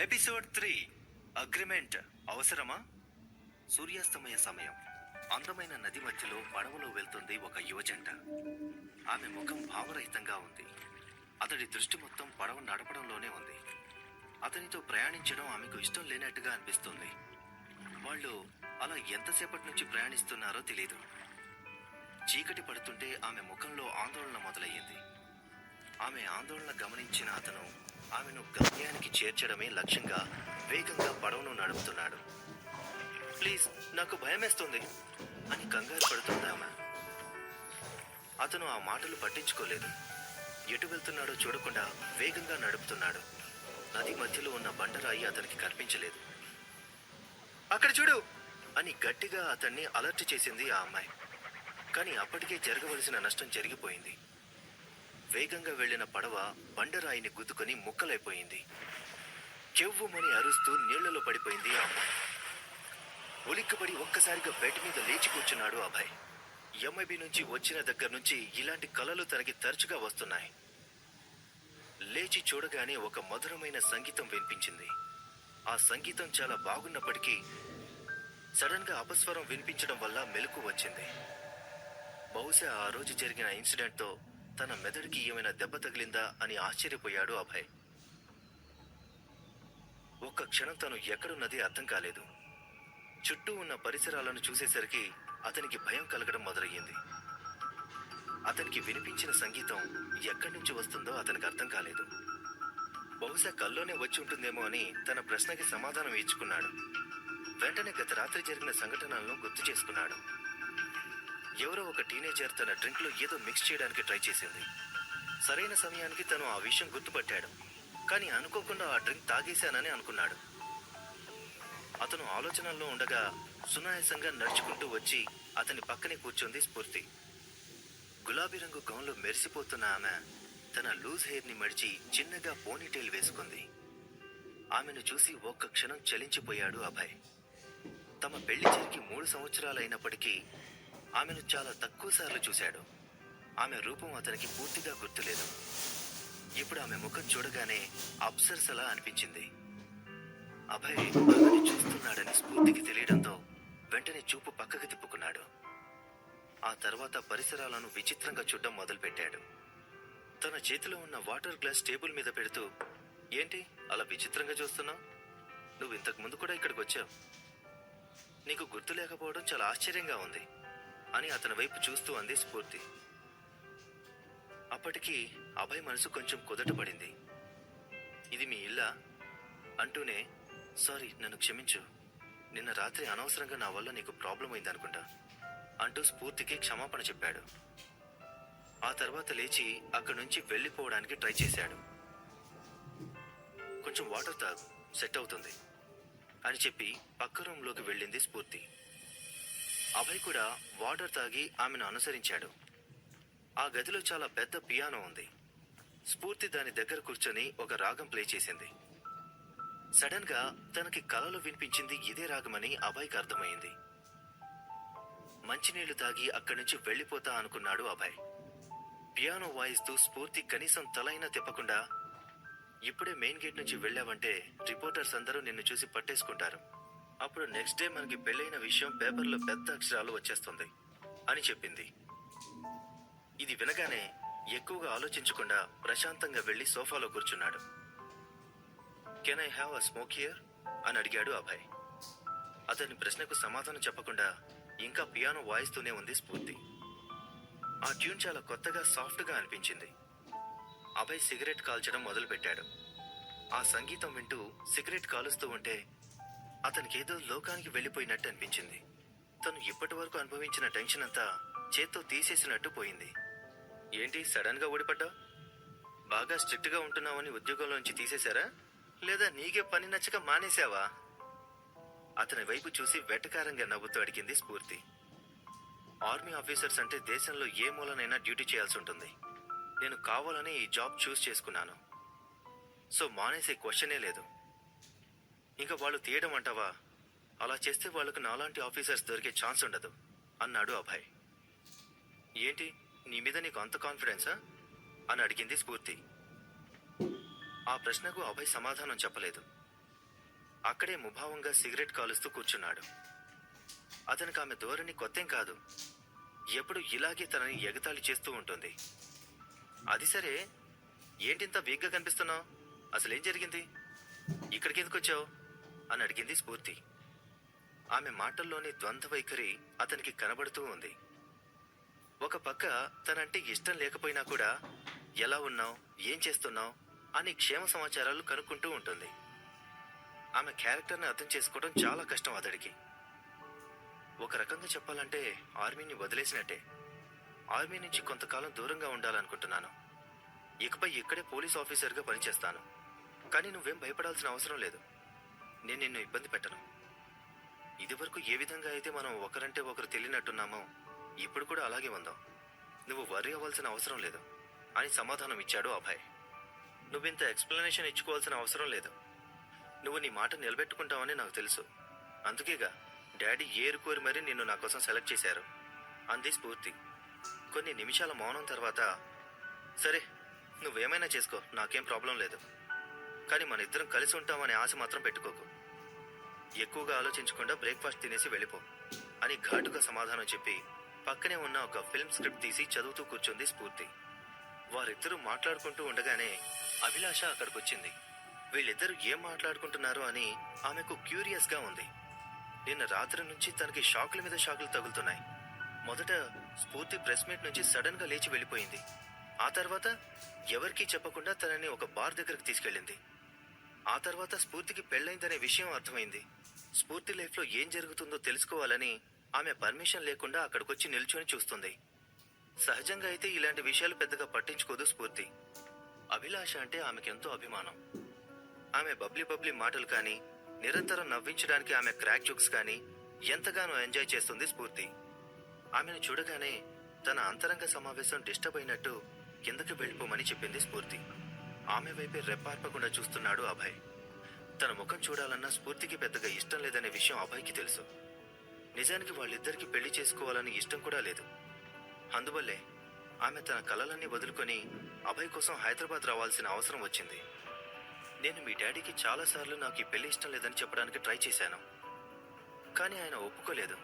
Episode 3 agreement అవసరమా? సూర్యాస్తమయ సమయం. అందమైన నది మధ్యలో పడవలో వెళ్తుంది ఒక యువజంట. ఆమె ముఖం భావరహితంగా ఉంది. అతడి దృష్టి మొత్తం పడవ నడపడంలోనే ఉంది. అతనితో ప్రయాణించడం ఆమెకు ఇష్టం లేనట్టుగా అనిపిస్తుంది. వాళ్ళు అలా ఎంతసేపటి నుంచి ప్రయాణిస్తున్నారో తెలీదు. చీకటి పడుతుంటే ఆమె ముఖంలో ఆందోళన మొదలయ్యింది. ఆమె ఆందోళన గమనించిన అతను ఆమెను గమ్యానికి చేర్చడమే లక్ష్యంగా వేగంగా పడవను నడుపుతున్నాడు. ప్లీజ్, నాకు భయమేస్తుంది అని కంగారు పడుతుంది ఆమె. అతను ఆ మాటలు పట్టించుకోలేదు. ఎటు వెళ్తున్నాడో చూడకుండా వేగంగా నడుపుతున్నాడు. నది మధ్యలో ఉన్న బండరాయి అతనికి కనిపించలేదు. అక్కడ చూడు అని గట్టిగా అతన్ని అలర్ట్ చేసింది ఆ అమ్మాయి. కానీ అప్పటికే జరగవలసిన నష్టం జరిగిపోయింది. వేగంగా వెళ్లిన పడవ బండరాయిని గుద్దుకొని ముక్కలైపోయింది. చెవ్వుమని అరుస్తూ నీళ్లలో పడిపోయింది ఆ అమ్మాయి. ఉలిక్కిపడి ఒక్కసారిగా బెడ్ మీద లేచి కూర్చున్నాడు అభయ్. ఎంఐబి నుంచి వచ్చిన దగ్గర నుంచి ఇలాంటి కలలు తనకి తరచుగా వస్తున్నాయి. లేచి చూడగానే ఒక మధురమైన సంగీతం వినిపించింది. ఆ సంగీతం చాలా బాగున్నప్పటికీ సడన్ గా అపస్వరం వినిపించడం వల్ల మెలకు వచ్చింది. బహుశా ఆ రోజు జరిగిన ఇన్సిడెంట్ తో తన మెదడుకి ఏమైనా దెబ్బ తగిలిందా అని ఆశ్చర్యపోయాడు అభయ్. ఒక్క క్షణం తను ఎక్కడున్నది అర్థం కాలేదు. చుట్టూ ఉన్న పరిసరాలను చూసేసరికి అతనికి భయం కలగడం మొదలయ్యింది. అతనికి వినిపించిన సంగీతం ఎక్కడి నుంచి వస్తుందో అతనికి అర్థం కాలేదు. బహుశా కల్లోనే వచ్చి ఉంటుందేమో అని తన ప్రశ్నకి సమాధానం ఇచ్చుకున్నాడు. వెంటనే గత రాత్రి జరిగిన సంఘటనలను గుర్తు చేసుకున్నాడు. ఎవరో ఒక టీనేజర్ తన డ్రింక్ లో ఏదో మిక్స్ చేయడానికి ట్రై చేసింది. సరైన సమయానికి తను ఆ విషయం గుర్తుపట్టాడు. కానీ అనుకోకుండా ఆ డ్రింక్ తాగేశానని అనుకున్నాడు. అతను ఆలోచనల్లో ఉండగా సునాయాసంగా నడుచుకుంటూ వచ్చి అతని పక్కనే కూర్చుంది స్ఫూర్తి. గులాబీ రంగు గౌన్లో మెరిసిపోతున్న ఆమె తన లూజ్ హెయిర్ ని మడిచి చిన్నగా పోనీటైల్ వేసుకుంది. ఆమెను చూసి ఒక్క క్షణం చలించిపోయాడు అభయ్. తమ పెళ్లి జరిగి 3 సంవత్సరాలు అయినప్పటికీ ఆమెను చాలా తక్కువ సార్లు చూశాడు. ఆమె రూపం అతనికి పూర్తిగా గుర్తులేదు. ఇప్పుడు ఆమె ముఖం చూడగానే అప్సరసలా అనిపించింది. అభయ్ ఆమెను చూస్తున్నాడని స్ఫూర్తికి తెలియడంతో వెంటనే చూపు పక్కకి తిప్పుకున్నాడు. ఆ తర్వాత పరిసరాలను విచిత్రంగా చూడడం మొదలుపెట్టాడు. తన చేతిలో ఉన్న వాటర్ గ్లాస్ టేబుల్ మీద పెడుతూ, ఏంటి అలా విచిత్రంగా చూస్తున్నావు? నువ్వు ఇంతకు ముందు కూడా ఇక్కడికి వచ్చావు. నీకు గుర్తు లేకపోవడం చాలా ఆశ్చర్యంగా ఉంది అని అతని వైపు చూస్తూ అంది స్ఫూర్తి. అప్పటికి అభయ్ మనసు కొంచెం కుదటపడింది. ఇది మీ ఇల్లా అంటూనే, సారీ, నన్ను క్షమించు, నిన్న రాత్రి అనవసరంగా నా వల్ల నీకు ప్రాబ్లం అయిందనుకుంటా అంటూ స్ఫూర్తికి క్షమాపణ చెప్పాడు. ఆ తర్వాత లేచి అక్కడి నుంచి వెళ్ళిపోవడానికి ట్రై చేశాడు. కొంచెం వాటర్ తాగు, సెట్ అవుతుంది అని చెప్పి పక్క రూంలోకి వెళ్ళింది స్ఫూర్తి. అభయ్ కూడా వాటర్ తాగి ఆమెను అనుసరించాడు. ఆ గదిలో చాలా పెద్ద పియానో ఉంది. స్ఫూర్తి దాని దగ్గర కూర్చొని ఒక రాగం ప్లే చేసింది. సడన్ గా తనకి కలలో వినిపించింది ఇదే రాగమని అభయ్కి అర్థమైంది. మంచినీళ్లు తాగి అక్కడి నుంచి వెళ్లిపోతా అనుకున్నాడు అభయ్. పియానో వాయిస్తూ స్ఫూర్తి కనీసం తలైనా తిప్పకుండా, ఇప్పుడే మెయిన్ గేట్ నుంచి వెళ్ళావంటే రిపోర్టర్స్ అందరూ నిన్ను చూసి పట్టేసుకుంటారు. అప్పుడు నెక్స్ట్ డే మనకి పెళ్ళైన విషయం పేపర్లో పెద్ద అక్షరాలు వచ్చేస్తుంది అని చెప్పింది. ఇది వినగానే ఎక్కువగా ఆలోచించకుండా ప్రశాంతంగా వెళ్లి సోఫాలో కూర్చున్నాడు. Can I have a smoke here అని అడిగాడు అభయ్. అతని ప్రశ్నకు సమాధానం చెప్పకుండా ఇంకా పియానో వాయిస్తూనే ఉంది స్ఫూర్తి. ఆ ట్యూన్ చాలా కొత్తగా సాఫ్ట్గా అనిపించింది. అభయ్ సిగరెట్ కాల్చడం మొదలుపెట్టాడు. ఆ సంగీతం వింటూ సిగరెట్ కాలుస్తూ ఉంటే అతనికేదో లోకానికి వెళ్లిపోయినట్టు అనిపించింది. తను ఇప్పటి వరకు అనుభవించిన టెన్షన్ అంతా చేత్తో తీసేసినట్టు పోయింది. ఏంటి సడన్ గా ఊడిపడ్డావు? బాగా స్ట్రిక్ట్ గా ఉంటున్నావని ఉద్యోగంలోంచి తీసేశారా, లేదా నీకే పని నచ్చక మానేశావా? అతని వైపు చూసి వెటకారంగా నవ్వుతూ అడిగింది స్ఫూర్తి. ఆర్మీ ఆఫీసర్స్ అంటే దేశంలో ఏ మూలనైనా డ్యూటీ చేయాల్సి ఉంటుంది. నేను కావాలని ఈ జాబ్ చూస్ చేసుకున్నాను. సో మానేసే క్వశ్చనే లేదు. ఇంకా వాళ్ళు తీయడం అంటావా? అలా చేస్తే వాళ్ళకు నాలాంటి ఆఫీసర్స్ దొరికే ఛాన్స్ ఉండదు అన్నాడు అభయ్. ఏంటి, నీ మీద నీకు అంత కాన్ఫిడెన్సా అని అడిగింది స్ఫూర్తి. ఆ ప్రశ్నకు అభయ్ సమాధానం చెప్పలేదు. అక్కడే ముభావంగా సిగరెట్ కాలుస్తూ కూర్చున్నాడు. అతనికి ఆమె ధోరణి కొత్తేం కాదు. ఎప్పుడు ఇలాగే తనని ఎగతాళి చేస్తూ ఉంటుంది. అది సరే, ఏంటింత వీక్గా కనిపిస్తున్నావు? అసలేం జరిగింది? ఇక్కడికి ఎందుకు వచ్చావు అని అడిగింది స్ఫూర్తి. ఆమె మాటల్లోని ద్వంద్వ వైఖరి అతనికి కనబడుతూ ఉంది. ఒక పక్క తనంటే ఇష్టం లేకపోయినా కూడా ఎలా ఉన్నావు, ఏం చేస్తున్నావు అని క్షేమ సమాచారాలు కనుక్కుంటూ ఉంటుంది. ఆమె క్యారెక్టర్ని అర్థం చేసుకోవడం చాలా కష్టం అతడికి. ఒక రకంగా చెప్పాలంటే ఆర్మీని వదిలేసినట్టే. ఆర్మీ నుంచి కొంతకాలం దూరంగా ఉండాలనుకుంటున్నాను. ఇకపై ఇక్కడే పోలీస్ ఆఫీసర్గా పనిచేస్తాను. కానీ నువ్వేం భయపడాల్సిన అవసరం లేదు. నేను నిన్ను ఇబ్బంది పెట్టను. ఇదివరకు ఏ విధంగా అయితే మనం ఒకరంటే ఒకరు తెలియనట్టున్నామో ఇప్పుడు కూడా అలాగే ఉందాం. నువ్వు వర్రీ అవ్వాల్సిన అవసరం లేదు అని సమాధానం ఇచ్చాడు అభయ్. నువ్వింత ఎక్స్ప్లెనేషన్ ఇచ్చుకోవాల్సిన అవసరం లేదు. నువ్వు నీ మాట నిలబెట్టుకుంటావని నాకు తెలుసు. అందుకేగా డాడీ ఏరుకోరి మరీ నిన్ను నా కోసం సెలెక్ట్ చేశారు అంది స్ఫూర్తి. కొన్ని నిమిషాల మౌనం తర్వాత, సరే నువ్వేమైనా చేసుకో, నాకేం ప్రాబ్లం లేదు. కానీ మన ఇద్దరం కలిసి ఉంటామనే ఆశ మాత్రం పెట్టుకోకు. ఎక్కువగా ఆలోచించకుండా బ్రేక్ఫాస్ట్ తినేసి వెళ్ళిపో అని ఘాటుగా సమాధానం చెప్పి పక్కనే ఉన్న ఒక ఫిల్మ్ స్క్రిప్ట్ తీసి చదువుతూ కూర్చుంది స్ఫూర్తి. వారిద్దరూ మాట్లాడుకుంటూ ఉండగానే అభిలాష అక్కడికొచ్చింది. వీళ్ళిద్దరూ ఏం మాట్లాడుకుంటున్నారు అని ఆమెకు క్యూరియస్ గా ఉంది. నిన్న రాత్రి నుంచి తనకి షాకుల మీద షాకులు తగులుతున్నాయి. మొదట స్ఫూర్తి ప్రెస్ మీట్ నుంచి సడన్ గా లేచి వెళ్ళిపోయింది. ఆ తర్వాత ఎవరికీ చెప్పకుండా తనని ఒక బార్ దగ్గరకు తీసుకెళ్ళింది. ఆ తర్వాత స్ఫూర్తికి పెళ్ళైందనే విషయం అర్థమైంది. స్ఫూర్తి లైఫ్ లో ఏం జరుగుతుందో తెలుసుకోవాలని ఆమె పర్మిషన్ లేకుండా అక్కడికొచ్చి నిల్చొని చూస్తుంది. సహజంగా అయితే ఇలాంటి విషయాలు పెద్దగా పట్టించుకోదు స్ఫూర్తి. అభిలాష అంటే ఆమెకెంతో అభిమానం. ఆమె బబ్లీ మాటలు కానీ, నిరంతరం నవ్వించడానికి ఆమె క్రాక్ జోక్స్ కానీ ఎంతగానో ఎంజాయ్ చేస్తుంది స్ఫూర్తి. ఆమెను చూడగానే తన అంతరంగ సమావేశం డిస్టర్బ్ అయినట్టు కిందకి వెళ్ళిపోమని చెప్పింది స్ఫూర్తి. ఆమె వైపే రెప్పార్పకుండా చూస్తున్నాడు అభయ్. తన ముఖం చూడాలన్నా స్ఫూర్తికి పెద్దగా ఇష్టం లేదనే విషయం అభయ్కి తెలుసు. నిజానికి వాళ్ళిద్దరికి పెళ్లి చేసుకోవాలని ఇష్టం కూడా లేదు. అందువల్లే ఆమె తన కలలన్నీ వదులుకొని అభయ్ కోసం హైదరాబాద్ రావాల్సిన అవసరం వచ్చింది. నేను మీ డాడీకి చాలాసార్లు నాకు ఈ పెళ్లి ఇష్టం లేదని చెప్పడానికి ట్రై చేశాను. కానీ ఆయన ఒప్పుకోలేదు.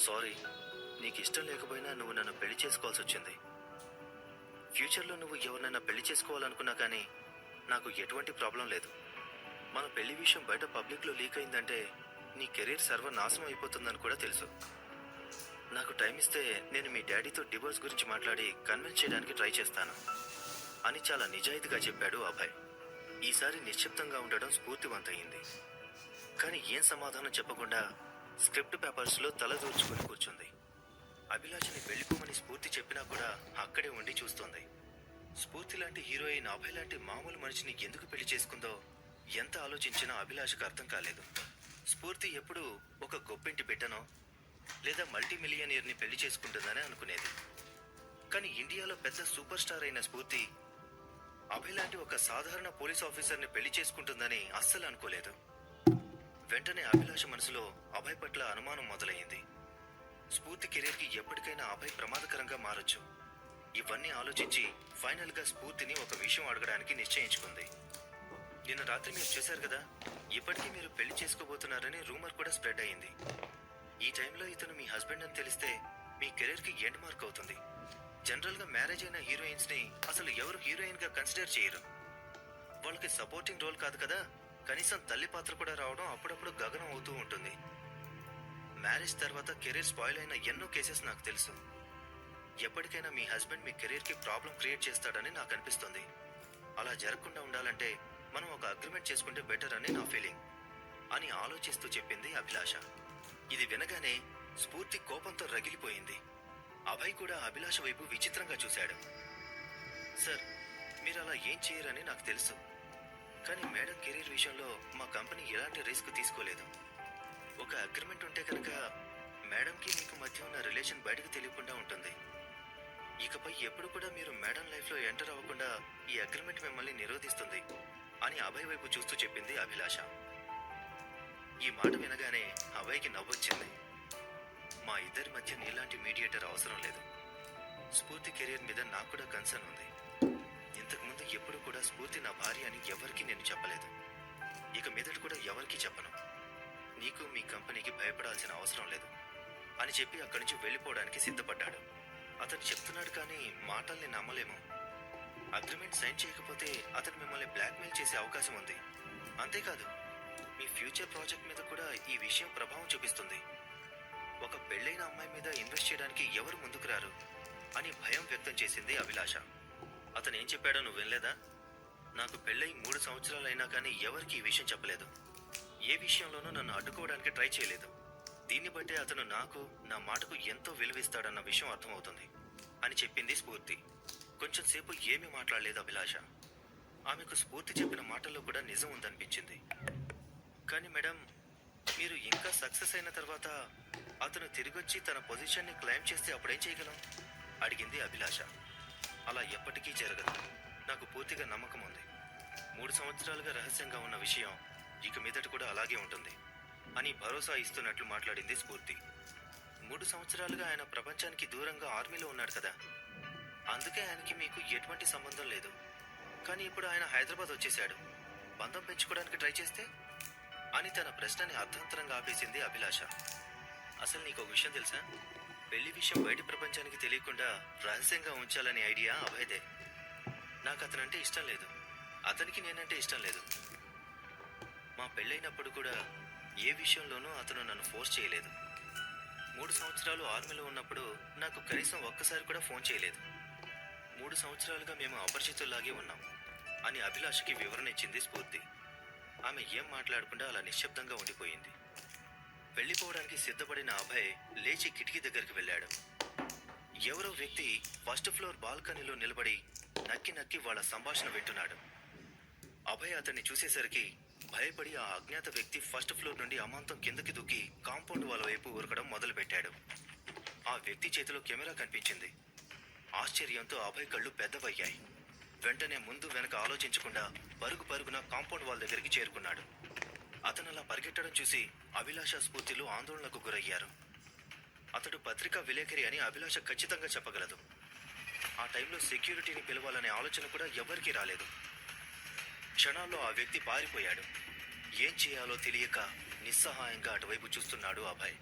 సారీ, నీకు ఇష్టం లేకపోయినా నువ్వు నన్ను పెళ్లి చేసుకోవాల్సి వచ్చింది. ఫ్యూచర్లో నువ్వు ఎవరినైనా పెళ్లి చేసుకోవాలనుకున్నా కానీ నాకు ఎటువంటి ప్రాబ్లం లేదు. మన పెళ్లి విషయం బయట పబ్లిక్లో లీక్ అయిందంటే నీ కెరీర్ సర్వనాశనం అయిపోతుందని కూడా తెలుసు. నాకు టైం ఇస్తే నేను మీ డాడీతో డివోర్స్ గురించి మాట్లాడి కన్విన్స్ చేయడానికి ట్రై చేస్తాను అని చాలా నిజాయితీగా చెప్పాడు అభయ్. ఈసారి నిశ్శబ్దంగా ఉండడం స్ఫూర్తివంతయింది. కానీ ఏం సమాధానం చెప్పకుండా స్క్రిప్ట్ పేపర్స్లో తల దూర్చుకుని కూర్చుంది. అభిలాషని వెళ్ళిపోమని స్ఫూర్తి చెప్పినా కూడా అక్కడే ఉండి చూస్తోంది. స్ఫూర్తి లాంటి హీరోయిన్ అభయ్ లాంటి మామూలు మనిషిని ఎందుకు పెళ్లి చేసుకుందో ఎంత ఆలోచించినా అభిలాషకు అర్థం కాలేదు. స్ఫూర్తి ఎప్పుడూ ఒక గొప్పింటి బిడ్డనో లేదా మల్టీ మిలియనీర్ని పెళ్లి చేసుకుంటుందని అనుకునేది. కానీ ఇండియాలో పెద్ద సూపర్ స్టార్ అయిన స్ఫూర్తి అభయ్ లాంటి ఒక సాధారణ పోలీస్ ఆఫీసర్ని పెళ్లి చేసుకుంటుందని అస్సలు అనుకోలేదు. వెంటనే అభిలాష మనసులో అభయ్ పట్ల అనుమానం మొదలయ్యింది. స్ఫూర్తి కెరీర్కి ఎప్పటికైనా అభయ్ ప్రమాదకరంగా మారొచ్చు. ఇవన్నీ ఆలోచించి ఫైనల్ గా స్ఫూర్తిని ఒక విషయం అడగడానికి నిశ్చయించుకుంది. నిన్న రాత్రి మీరు చూశారు కదా, ఇప్పటికీ మీరు పెళ్లి చేసుకోబోతున్నారని రూమర్ కూడా స్ప్రెడ్ అయ్యింది. ఈ టైంలో ఇతను మీ హస్బెండ్ అని తెలిస్తే మీ కెరీర్ కి ఎండ్ మార్క్ అవుతుంది. జనరల్ గా మ్యారేజ్ అయిన హీరోయిన్స్ ని అసలు ఎవరు హీరోయిన్ గా కన్సిడర్ చేయరు. వాళ్ళకి సపోర్టింగ్ రోల్ కాదు కదా, కనీసం తల్లి పాత్ర కూడా రావడం అప్పుడప్పుడు గగనం అవుతూ ఉంటుంది. మ్యారేజ్ తర్వాత కెరీర్ స్పాయిల్ అయిన ఎన్నో కేసెస్ నాకు తెలుసు. ఎప్పటికైనా మీ హస్బెండ్ మీ కెరీర్ కి ప్రాబ్లం క్రియేట్ చేస్తాడని నాకు అనిపిస్తుంది. అలా జరగకుండా ఉండాలంటే మనం ఒక అగ్రిమెంట్ చేసుకుంటే బెటర్ అని నా ఫీలింగ్ అని ఆలోచిస్తూ చెప్పింది అభిలాష. ఇది వినగానే స్ఫూర్తి కోపంతో రగిలిపోయింది. అభయ్ కూడా అభిలాష వైపు విచిత్రంగా చూశాడు. సార్, మీరు అలా ఏం చేయరని నాకు తెలుసు. కానీ మేడం కెరీర్ విషయంలో మా కంపెనీ ఎలాంటి రిస్క్ తీసుకోలేదు. ఒక అగ్రిమెంట్ ఉంటే కనుక మేడంకి మీకు మధ్య ఉన్న రిలేషన్ బయటకు తెలియకుండా ఉంటుంది. ఇకపై ఎప్పుడు కూడా మీరు మేడం లైఫ్లో ఎంటర్ అవ్వకుండా ఈ అగ్రిమెంట్ మిమ్మల్ని నిరోధిస్తుంది అని అభయ్ వైపు చూస్తూ చెప్పింది అభిలాష. ఈ మాట వినగానే అభయ్కి నవ్వొచ్చింది. మా ఇద్దరి మధ్య నీలాంటి మీడియేటర్ అవసరం లేదు. స్ఫూర్తి కెరీర్ మీద నాకు కూడా కన్సర్న్ ఉంది. ఇంతకుముందు ఎప్పుడు కూడా స్ఫూర్తి నా భార్య అని ఎవరికీ నేను చెప్పలేదు. ఇక మీదట కూడా ఎవరికీ చెప్పను. నీకు మీ కంపెనీకి భయపడాల్సిన అవసరం లేదు అని చెప్పి అక్కడి నుంచి వెళ్ళిపోవడానికి సిద్ధపడ్డాడు. అతను చెప్తున్నాడు కానీ మాటల్ని నమ్మలేము. అగ్రిమెంట్ సైన్ చేయకపోతే అతను మిమ్మల్ని బ్లాక్మెయిల్ చేసే అవకాశం ఉంది. అంతేకాదు మీ ఫ్యూచర్ ప్రాజెక్ట్ మీద కూడా ఈ విషయం ప్రభావం చూపిస్తుంది. ఒక పెళ్ళైన అమ్మాయి మీద ఇన్వెస్ట్ చేయడానికి ఎవరు ముందుకు రారు అని భయం వ్యక్తం చేసింది అభిలాష. అతను ఏం చెప్పాడో నువ్వు వినలేదా? నాకు పెళ్ళై 3 సంవత్సరాలైనా కానీ ఎవరికి ఈ విషయం చెప్పలేదు. ఏ విషయంలోనూ నన్ను అడ్డుకోవడానికి ట్రై చేయలేదు. దీన్ని బట్టే అతను నాకు, నా మాటకు ఎంతో విలువిస్తాడన్న విషయం అర్థమవుతుంది అని చెప్పింది స్ఫూర్తి. కొంచెం సేపు ఏమీ మాట్లాడలేదు అభిలాష. ఆమెకు స్ఫూర్తి చెప్పిన మాటల్లో కూడా నిజం ఉందనిపించింది. కానీ మేడం, మీరు ఇంకా సక్సెస్ అయిన తర్వాత అతను తిరిగొచ్చి తన పొజిషన్ని క్లెయిమ్ చేస్తే అప్పుడేం చేయగలం అడిగింది అభిలాష. అలా ఎప్పటికీ జరగదు. నాకు పూర్తిగా నమ్మకం ఉంది. 3 సంవత్సరాలుగా రహస్యంగా ఉన్న విషయం ఇక మీదట కూడా అలాగే ఉంటుంది అని భరోసా ఇస్తున్నట్లు మాట్లాడింది స్ఫూర్తి. 3 సంవత్సరాలుగా ఆయన ప్రపంచానికి దూరంగా ఆర్మీలో ఉన్నాడు కదా, అందుకే ఆయనకి మీకు ఎటువంటి సంబంధం లేదు. కానీ ఇప్పుడు ఆయన హైదరాబాద్ వచ్చేశాడు. బంధం పెంచుకోవడానికి ట్రై చేస్తే అని తన ప్రశ్నని అర్థాంతరంగా ఆపేసింది అభిలాష. అసలు నీకు ఒక విషయం తెలుసా? పెళ్లి విషయం బయటి ప్రపంచానికి తెలియకుండా రహస్యంగా ఉంచాలనే ఐడియా అభయదే. నాకు అతనంటే ఇష్టం లేదు, అతనికి నేనంటే ఇష్టం లేదు. మా పెళ్ళైనప్పుడు కూడా ఏ విషయంలోనూ అతను నన్ను ఫోర్స్ చేయలేదు. 3 సంవత్సరాలు ఆర్మీలో ఉన్నప్పుడు నాకు కనీసం ఒక్కసారి కూడా ఫోన్ చేయలేదు. 3 సంవత్సరాలుగా మేము అపరిచితుల్లాగే ఉన్నాం అని అభిలాషకి వివరణ ఇచ్చింది స్ఫూర్తి. ఆమె ఏం మాట్లాడకుండా అలా నిశ్శబ్దంగా ఉండిపోయింది. వెళ్ళిపోవడానికి సిద్ధపడిన అభయ్ లేచి కిటికీ దగ్గరికి వెళ్ళాడు. ఎవరో వ్యక్తి ఫస్ట్ ఫ్లోర్ బాల్కనీలో నిలబడి నక్కి నక్కి వాళ్ళ సంభాషణ వింటున్నాడు. అభయ్ అతన్ని చూసేసరికి భయపడి ఆ అజ్ఞాత వ్యక్తి ఫస్ట్ ఫ్లోర్ నుండి అమాంతం కిందకి దూకి కాంపౌండ్ వాళ్ళ వైపు ఉరకడం మొదలుపెట్టాడు. ఆ వ్యక్తి చేతిలో కెమెరా కనిపించింది. ఆశ్చర్యంతో అభయ్ కళ్ళు పెద్దవయ్యాయి. వెంటనే ముందు వెనక ఆలోచించకుండా పరుగు పరుగున కాంపౌండ్ వాల్ దగ్గరికి చేరుకున్నాడు. అతను అలా పరిగెట్టడం చూసి అభిలాష స్ఫూర్తిలో ఆందోళనకు గురయ్యారు. అతడు పత్రికా విలేకరి అని అభిలాష ఖచ్చితంగా చెప్పగలదు. ఆ టైంలో సెక్యూరిటీని పిలవాలనే ఆలోచన కూడా ఎవ్వరికీ రాలేదు. క్షణాల్లో ఆ వ్యక్తి పారిపోయాడు. ఏం చేయాలో తెలియక నిస్సహాయంగా అటువైపు చూస్తున్నాడు అభయ్.